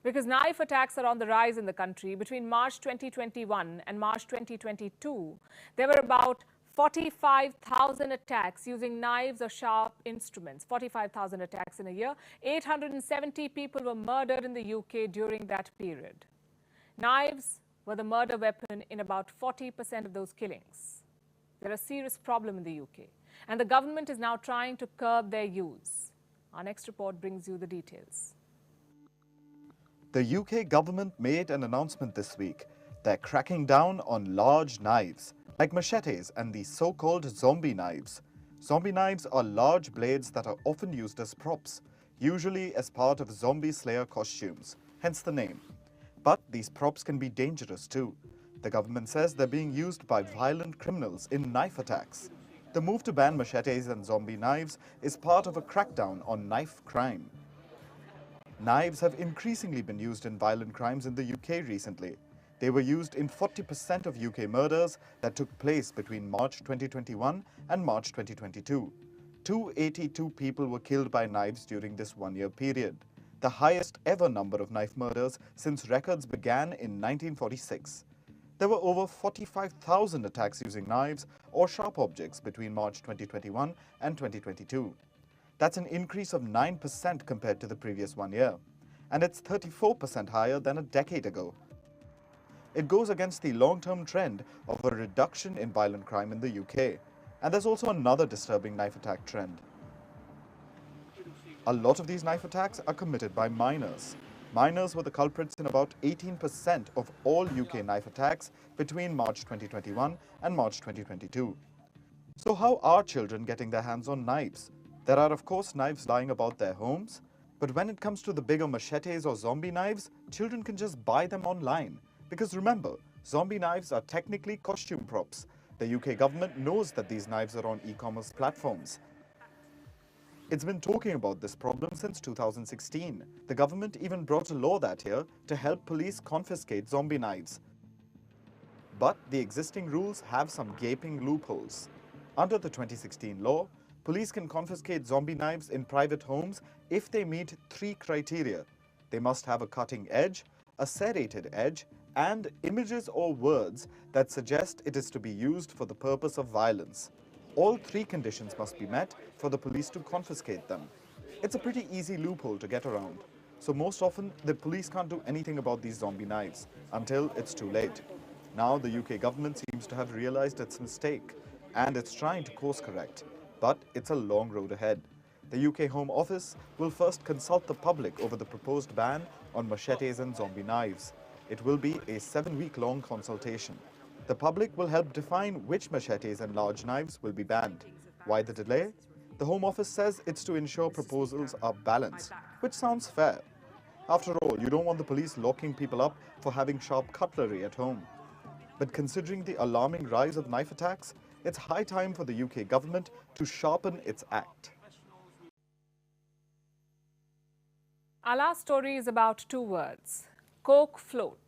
Because knife attacks are on the rise in the country. Between March 2021 and March 2022, there were about 45,000 attacks using knives or sharp instruments. 45,000 attacks in a year. 870 people were murdered in the UK during that period. Knives were the murder weapon in about 40% of those killings. They're a serious problem in the UK, and the government is now trying to curb their use. Our next report brings you the details. The UK government made an announcement this week. They're cracking down on large knives, like machetes and the so-called zombie knives. Zombie knives are large blades that are often used as props, usually as part of zombie slayer costumes, hence the name. But these props can be dangerous too. The government says they're being used by violent criminals in knife attacks. The move to ban machetes and zombie knives is part of a crackdown on knife crime. Knives have increasingly been used in violent crimes in the UK recently. They were used in 40% of UK murders that took place between March 2021 and March 2022. 282 people were killed by knives during this one-year period, the highest ever number of knife murders since records began in 1946. There were over 45,000 attacks using knives or sharp objects between March 2021 and 2022. That's an increase of 9% compared to the previous 1 year, and it's 34% higher than a decade ago. It goes against the long-term trend of a reduction in violent crime in the UK, and there's also another disturbing knife attack trend. A lot of these knife attacks are committed by minors. Minors were the culprits in about 18% of all UK knife attacks between March 2021 and March 2022. So how are children getting their hands on knives? There are, of course, knives lying about their homes, but when it comes to the bigger machetes or zombie knives, children can just buy them online. Because remember, zombie knives are technically costume props. The UK government knows that these knives are on e-commerce platforms. It's been talking about this problem since 2016. The government even brought a law that year to help police confiscate zombie knives. But the existing rules have some gaping loopholes. Under the 2016 law, police can confiscate zombie knives in private homes if they meet 3 criteria. They must have a cutting edge, a serrated edge, and images or words that suggest it is to be used for the purpose of violence. All 3 conditions must be met for the police to confiscate them. It's a pretty easy loophole to get around. So most often, the police can't do anything about these zombie knives until it's too late. Now the UK government seems to have realized its mistake, and it's trying to course correct. But it's a long road ahead. The UK Home Office will first consult the public over the proposed ban on machetes and zombie knives. It will be a 7-week-long consultation. The public will help define which machetes and large knives will be banned. Why the delay? The Home Office says it's to ensure proposals are balanced, which sounds fair. After all, you don't want the police locking people up for having sharp cutlery at home. But considering the alarming rise of knife attacks, it's high time for the UK government to sharpen its act. Our last story is about 2 words: Coke float.